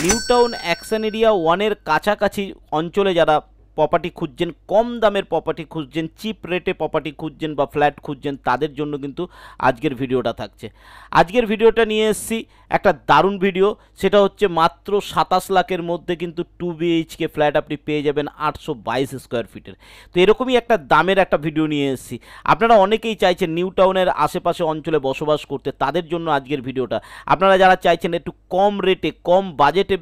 New town action area 1 এর কাছাকাছি অঞ্চলে যারা প্রপার্টি খুঁজছেন, কম দামের প্রপার্টি খুঁজছেন, চিপ রেটে প্রপার্টি খুঁজছেন বা ফ্ল্যাট খুঁজছেন, তাদের জন্য কিন্তু আজকের ভিডিওটা থাকছে। আজকের ভিডিওটা নিয়ে এসেছি একটা দারুণ ভিডিও, সেটা হচ্ছে মাত্র 27 লাখের মধ্যে কিন্তু 2 BHK ফ্ল্যাট আপনি পেয়ে যাবেন 822 স্কোয়ার ফিটের। তো এরকমই একটা দামের একটা ভিডিও নিয়ে এসেছি। আপনারা অনেকেই চাইছেন নিউ টাউনের আশেপাশে অঞ্চলে বসবাস করতে, তাদের জন্য আজকের ভিডিওটা। আপনারা যারা চাইছেন একটু কম রেটে কম বাজেটে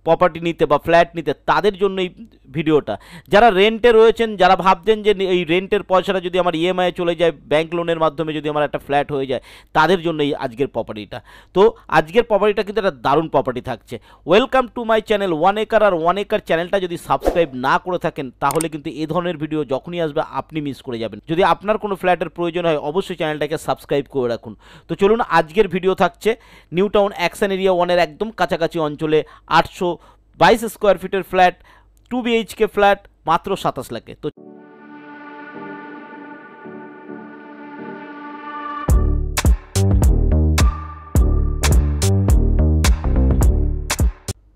প্রপার্টি নিতে বা ফ্ল্যাট নিতে, তাদের জন্য এই ভিডিওটা। যারা রেন্টে রয়েছেন, যারা ভাবছেন যে এই রেন্টের পয়সাটা যদি আমার ইএমআই চলে যায়, ব্যাংক লোনের মাধ্যমে যদি আমার একটা ফ্ল্যাট হয়ে যায়, তাদের জন্য এই আজকের প্রপার্টিটা। তো আজকের প্রপার্টিটা কিন্তু একটা দারুণ প্রপার্টি থাকছে। Welcome to my channel 1 acre. আর 1 একর চ্যানেলটা যদি সাবস্ক্রাইব না করে থাকেন, তাহলে কিন্তু এই ধরনের ভিডিও যখনই আসবে আপনি মিস করে যাবেন। যদি আপনার কোনো ফ্ল্যাটের প্রয়োজন হয়, অবশ্যই চ্যানেলটাকে সাবস্ক্রাইব করে রাখুন। তো চলুন, আজকের ভিডিও থাকছে নিউ টাউন অ্যাকশন এরিয়া 1 এর একদম কাছাকাছি অঞ্চলে 822 স্কোয়ার ফিটের ফ্ল্যাট, 2 BHK ফ্ল্যাট মাত্র 27 লাখে। তো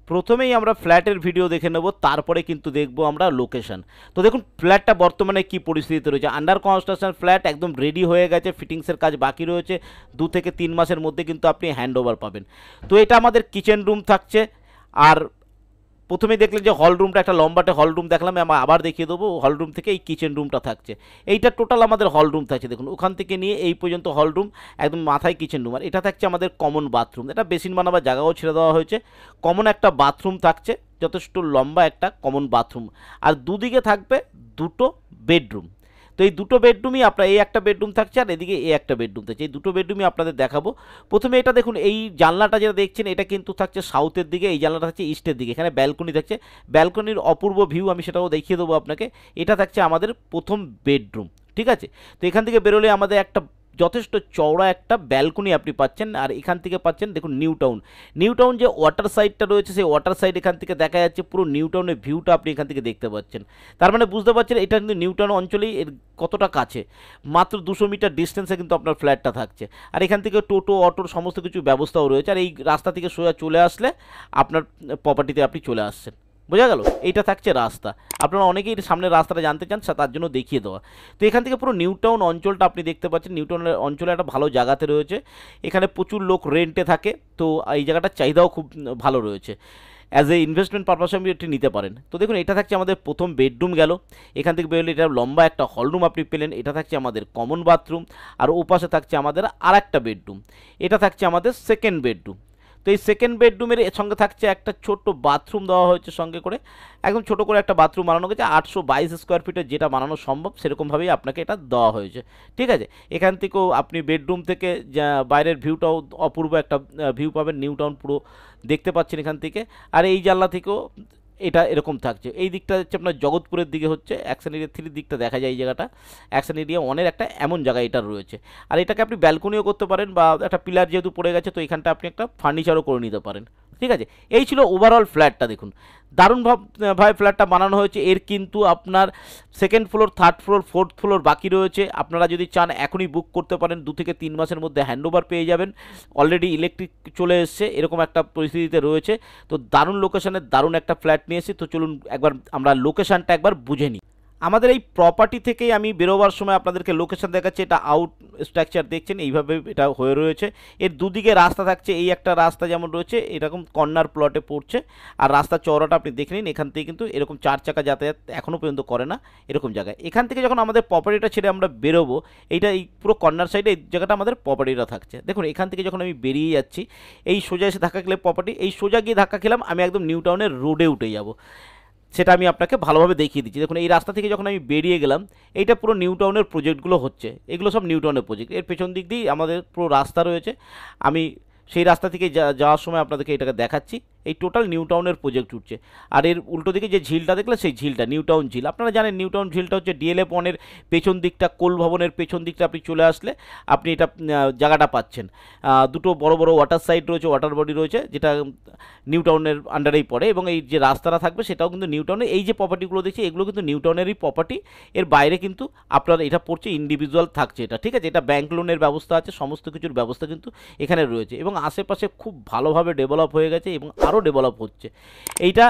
প্রথমেই আমরা ফ্ল্যাটের ভিডিও দেখে নেব, তারপরে কিন্তু দেখব আমরা লোকেশন। তো দেখুন ফ্ল্যাটটা বর্তমানে কি পরিস্থিতিতে রয়েছে। আন্ডার কনস্ট্রাকশন ফ্ল্যাট, একদম রেডি হয়ে গেছে, ফিটিংসের কাজ বাকি রয়েছে। 2 থেকে 3 মাসের মধ্যে কিন্তু আপনি হ্যান্ডওভার পাবেন। তো এটা আমাদের কিচেন রুম থাকছে। আর প্রথমে দেখলেন যে হল রুমটা, একটা লম্বাটে হল রুম দেখলাম, আমি আবার দেখিয়ে দেবো। হল রুম থেকে এই কিচেন রুমটা থাকছে, এইটা টোটাল আমাদের হল রুম থাকছে। দেখুন ওখান থেকে নিয়ে এই পর্যন্ত হল রুম, একদম মাথায় কিচেন রুম। আর এটা থাকছে আমাদের কমন বাথরুম। এটা বেসিন বানাবার জায়গাও ছেড়ে দেওয়া হয়েছে। কমন একটা বাথরুম থাকছে, যথেষ্ট লম্বা একটা কমন বাথরুম। আর দুদিকে থাকবে 2টো বেডরুম। তো এই 2টো বেডরুমই আপনার, এই একটা বেডরুম থাকছে আর এদিকে এই একটা বেডরুম থাকছে। এই 2টো বেডরুমই আপনাদের দেখাবো। প্রথমে এটা দেখুন, এই জানলাটা যেটা দেখছেন, এটা কিন্তু থাকছে সাউথের দিকে, এই জানলাটা থাকছে ইস্টের দিকে। এখানে ব্যালকনি থাকছে, ব্যালকনির অপূর্ব ভিউ, আমি সেটাও দেখিয়ে দেবো আপনাকে। এটা থাকছে আমাদের প্রথম বেডরুম, ঠিক আছে। তো এখান থেকে বেরোলে আমাদের একটা যথেষ্ট চওড়া একটা ব্যালকনি আপনি পাচ্ছেন। আর এখান থেকে পাচ্ছেন দেখুন নিউ টাউন। নিউ টাউন যে ওয়াটার সাইডটা রয়েছে, সেই ওয়াটার সাইড এখান থেকে দেখা যাচ্ছে। পুরো নিউ টাউনের ভিউটা আপনি এখান থেকে দেখতে পাচ্ছেন। তার মানে বুঝতে পারছেন এটা কিন্তু নিউ টাউন অঞ্চলেই এর কতটা কাছে। মাত্র 200 মিটার ডিস্টেন্সে কিন্তু আপনার ফ্ল্যাটটা থাকছে। আর এখান থেকে টোটো, অটোর সমস্ত কিছু ব্যবস্থাও রয়েছে। আর এই রাস্তা থেকে সোজা চলে আসলে আপনার প্রপার্টিতে আপনি চলে আসছেন। বোঝা গেল? এইটা থাকছে রাস্তা। আপনারা অনেকেই সামনের রাস্তাটা জানতে চান, তার জন্য দেখিয়ে দেওয়া। তো এখান থেকে পুরো নিউ টাউন অঞ্চলটা আপনি দেখতে পাচ্ছেন। নিউ টাউন অঞ্চলে একটা ভালো জায়গাতে রয়েছে, এখানে প্রচুর লোক রেন্টে থাকে। তো এই জায়গাটার চাহিদাও খুব ভালো রয়েছে। অ্যাজ এ ইনভেস্টমেন্ট পারপাসে আপনি এটি নিতে পারেন। তো দেখুন এটা থাকছে আমাদের প্রথম বেডরুম গেল। এখান থেকে বেরোলে এটা লম্বা একটা হলরুম আপনি পেলেন। এটা থাকছে আমাদের কমন বাথরুম। আর ওপাশে থাকছে আমাদের আর একটা বেডরুম। এটা থাকছে আমাদের সেকেন্ড বেডরুম। তো এই সেকেন্ড বেডরুমের সঙ্গে থাকছে একটা ছোট্ট বাথরুম দেওয়া হয়েছে সঙ্গে করে। একদম ছোটো করে একটা বাথরুম বানানো হয়েছে। 822 স্কোয়ার ফিটের যেটা বানানো সম্ভব, সেরকমভাবেই আপনাকে এটা দেওয়া হয়েছে, ঠিক আছে। এখান থেকেও আপনি বেডরুম থেকে বাইরের ভিউটাও অপূর্ব একটা ভিউ পাবেন। নিউ টাউন পুরো দেখতে পাচ্ছেন এখান থেকে। আর এই জানলা থেকেও এটা এরকম থাকছে। এই দিকটা হচ্ছে আপনার জগৎপুরের দিকে হচ্ছে, অ্যাকশন এরিয়া 3 দিকটা দেখা যায়। এই জায়গাটা অ্যাকশন এরিয়া 1 এর একটা এমন জায়গা এটা রয়েছে। আর এটাকে আপনি ব্যালকনিও করতে পারেন, বা একটা পিলার যেহেতু পড়ে গেছে, তো এখানটা আপনি একটা ফার্নিচারও করে নিতে পারেন, ঠিক আছে। এই ছিল ওভারঅল ফ্ল্যাটটা। দেখুন দারুণভাবে ফ্ল্যাটটা বানানো হয়েছে। এর কিন্তু আপনার second floor, third floor, fourth floor বাকি রয়েছে। আপনারা যদি চান এখনই বুক করতে পারেন, 2 থেকে 3 মাসের মধ্যে হ্যান্ডওভার পেয়ে যাবেন। অলরেডি ইলেকট্রিক চলে এসছে, এরকম একটা পরিস্থিতিতে রয়েছে। তো দারুণ লোকেশনের দারুণ একটা ফ্ল্যাট নিয়ে এসেছি। তো চলুন একবার আমরা লোকেশনটা একবার বুঝে নিই। আমাদের এই প্রপার্টি থেকেই আমি বেরোবার সময় আপনাদেরকে লোকেশন দেখাচ্ছি। এটা আউট স্ট্রাকচার দেখছেন, এইভাবে এটা হয়ে রয়েছে। এর দুদিকে রাস্তা থাকছে। এই একটা রাস্তা যেমন রয়েছে, এরকম কর্নার প্লটে পড়ছে। আর রাস্তার চওড়াটা আপনি দেখে নিন। এখান থেকে কিন্তু এরকম 4 চাকা যাতায়াত এখনও পর্যন্ত করে না, এরকম জায়গায়। এখান থেকে যখন আমাদের প্রপার্টিটা ছেড়ে আমরা বেরোবো, এইটা এই পুরো কর্নার সাইডে এই জায়গাটা আমাদের প্রপার্টিটা থাকছে। দেখুন এখান থেকে যখন আমি বেরিয়ে যাচ্ছি, এই সোজা এসে ধাক্কা খেলে প্রপার্টি, এই সোজা গিয়ে ধাক্কা খেলাম, আমি একদম নিউ টাউনের রোডে উঠে যাব। সেটা আমি আপনাকে ভালোভাবে দেখিয়ে দিচ্ছি। দেখুন এই রাস্তা থেকে যখন আমি বেরিয়ে গেলাম, এইটা পুরো নিউ টাউনের প্রজেক্টগুলো হচ্ছে। এগুলো সব নিউ টাউনের প্রজেক্ট। এর পেছন দিক দিয়েই আমাদের পুরো রাস্তা রয়েছে। আমি সেই রাস্তা থেকে যাওয়ার সময় আপনাদেরকে এটাকে দেখাচ্ছি। এই টোটাল নিউ টাউনের প্রজেক্ট উঠছে। আর এর উল্টো দিকে যে ঝিলটা দেখলে, সেই ঝিলটা নিউ টাউন ঝিল। আপনারা জানেন নিউ টাউন ঝিলটা হচ্ছে ডিএলএফ 1 এর পেছন দিকটা, কোল ভবনের পেছন দিকটা আপনি চলে আসলে আপনি এটা জায়গাটা পাচ্ছেন। 2টো বড় বড় ওয়াটার সাইড রয়েছে, ওয়াটার বডি রয়েছে, যেটা নিউ টাউনের আন্ডারেই পড়ে। এবং এই যে রাস্তাটা থাকবে সেটাও কিন্তু নিউ টাউনের। এই যে প্রপার্টিগুলো দেখছি, এগুলো কিন্তু নিউ টাউনেরই প্রপার্টি। এর বাইরে কিন্তু আপনার এটা পড়ছে ইন্ডিভিজুয়াল থাকছে এটা, ঠিক আছে। এটা ব্যাংক লোনের ব্যবস্থা আছে, সমস্ত কিছুর ব্যবস্থা কিন্তু এখানে রয়েছে। এবং আশেপাশে খুব ভালোভাবে ডেভেলপ হয়ে গেছে এবং আরও ডেভেলপ হচ্ছে। এইটা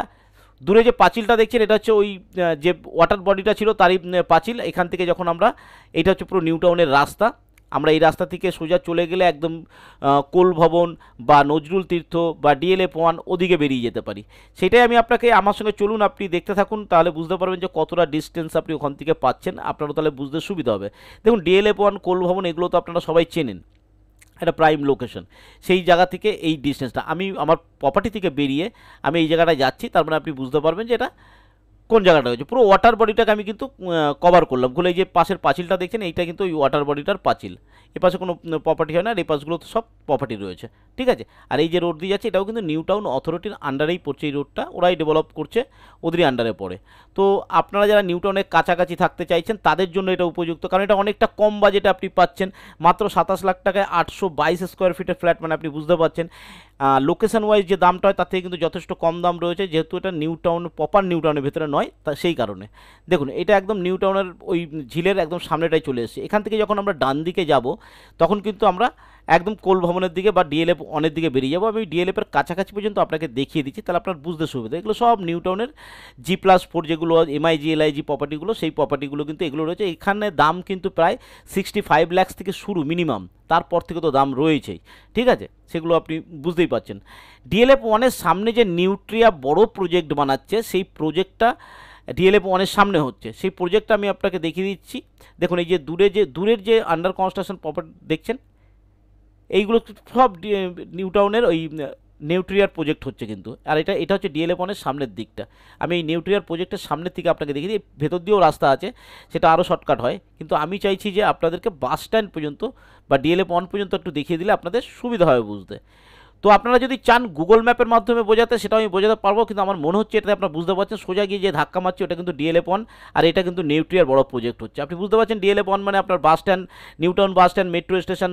দূরে যে পাঁচিলটা দেখছেন এটা হচ্ছে ওই যে ওয়াটার বডিটা ছিল তারই পাঁচিল। এখান থেকে যখন আমরা, এটা হচ্ছে পুরো নিউ টাউনের রাস্তা, আমরা এই রাস্তা থেকে সোজা চলে গেলে একদম কোল ভবন বা নজরুল তীর্থ বা ডিএলএফ 1 ওদিকে বেরিয়ে যেতে পারি। সেটাই আমি আপনাকে, আমার সঙ্গে চলুন, আপনি দেখতে থাকুন, তাহলে বুঝতে পারবেন যে কতটা ডিস্টেন্স আপনি ওখান থেকে পাচ্ছেন, আপনারও তাহলে বুঝতে সুবিধা হবে। দেখুন ডিএলএফ 1 কোল ভবন এগুলো তো আপনারা সবাই চেনেন, একটা প্রাইম লোকেশন। সেই জায়গা থেকে এই ডিস্টেন্সটা, আমি আমার প্রপার্টি থেকে বেরিয়ে আমি এই জায়গাটায় যাচ্ছি, তার মানে আপনি বুঝতে পারবেন যে এটা কোন জায়গাটা হয়েছে। পুরো ওয়াটার বডিটাকে আমি কিন্তু কভার করলাম। খুলে এই যে পাশের পাঁচিলটা দেখছেন এইটা কিন্তু ওই ওয়াটার বডিটার পাঁচিল। এ পাশে কোনো প্রপার্টি হয় না, আর এই পাশগুলো তো সব প্রপার্টি রয়েছে, ঠিক আছে। আর এই যে রোড দিয়ে যাচ্ছে এটাও কিন্তু নিউ টাউন অথরিটির আন্ডারেই পড়ছে, এই রোডটা ওরাই ডেভেলপ করছে, ওদেরই আন্ডারে পড়ে। তো আপনারা যারা নিউ টাউনের কাছাকাছি থাকতে চাইছেন তাদের জন্য এটা উপযুক্ত, কারণ এটা অনেকটা কম বাজেটে আপনি পাচ্ছেন। মাত্র 27 লাখ টাকায় 822 স্কোয়ার ফিটের ফ্ল্যাট, মানে আপনি বুঝতে পারছেন লোকেশন ওয়াইজ যে দামটা হয় তার থেকে কিন্তু যথেষ্ট কম দাম রয়েছে, যেহেতু এটা নিউ টাউন, প্রপার নিউ টাউনের ভেতরে নয়, তা সেই কারণে। দেখুন এটা একদম নিউ টাউনের ওই ঝিলের একদম সামনেটাই চলে এসেছে। এখান থেকে যখন আমরা ডান দিকে যাব তখন কিন্তু আমরা একদম কোল ভবনের দিকে বা ডিএলএফ 1 দিকে বেরিয়ে যাবো। আমি ডিএলএফের কাছাকাছি পর্যন্ত আপনাকে দেখিয়ে দিচ্ছি, তাহলে আপনার বুঝতে সুবিধা। এগুলো সব নিউ টাউনের G+4 যেগুলো এমআইজি এলআইজি প্রপার্টিগুলো, সেই প্রপার্টিগুলো কিন্তু এগুলো রয়েছে। এখানে দাম কিন্তু প্রায় 65 লাখ থেকে শুরু মিনিমাম, তারপর থেকে তো দাম রয়েছেই, ঠিক আছে, সেগুলো আপনি বুঝতেই পারছেন। ডিএলএফ 1 সামনে যে নিউট্রিয়া বড় প্রজেক্ট বানাচ্ছে, সেই প্রজেক্টটা ডিএলএফ 1 সামনে হচ্ছে, সেই প্রজেক্টটা আমি আপনাকে দেখিয়ে দিচ্ছি। দেখুন এই যে দূরের যে আন্ডার কনস্ট্রাকশন প্রপার্টি দেখছেন, এইগুলো সব নিউ টাউনের ওই নিউট্রিয়ার প্রজেক্ট হচ্ছে কিন্তু। আর এটা হচ্ছে ডিএলএফ 1 সামনের দিকটা। আমি এই নিউট্রিয়ার প্রজেক্টের সামনের থেকে আপনাকে দেখিয়ে দিই। ভেতর দিয়েও রাস্তা আছে, সেটা আরও শর্টকাট হয়, কিন্তু আমি চাইছি যে আপনাদেরকে বাস স্ট্যান্ড পর্যন্ত বা ডিএলএফ 1 পর্যন্ত একটু দেখিয়ে দিলে আপনাদের সুবিধা হবে বুঝতে। তো আপনারা যদি চান গুগল ম্যাপের মাধ্যমে বোঝাতে, সেটা আমি বোঝাতে পারবো, কিন্তু আমার মনে হচ্ছে এটাতে আপনারা বুঝতে পারছেন, সোজা গিয়ে যে ধাক্কা মারছে ওটা কিন্তু ডিএলএফ 1, আর এটা কিন্তু নিউট্রিয়ার বড় প্রজেক্ট হচ্ছে। আপনি বুঝতে পারছেন ডিএলএফ 1 মানে আপনার bus stand, New Town bus stand, metro station,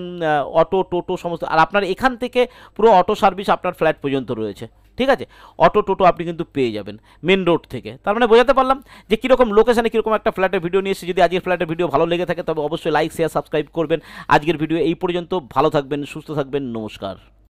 auto টোটো সমস্ত, আর আপনার এখান থেকে পুরো অটো সার্ভিস আপনার ফ্ল্যাট পর্যন্ত রয়েছে, ঠিক আছে। অটো টোটো আপনি কিন্তু পেয়ে যাবেন মেন রোড থেকে। তার মানে বোঝাতে পারলাম যে কীরকম লোকেশানে কীরকম একটা ফ্ল্যাটের ভিডিও নিয়ে এসেছি। যদি আজকের ফ্ল্যাটের ভিডিও ভালো লেগে থাকে তবে অবশ্যই লাইক শেয়ার সাবস্ক্রাইব করবেন। আজকের ভিডিও এই পর্যন্ত, ভালো থাকবেন, সুস্থ থাকবেন, নমস্কার।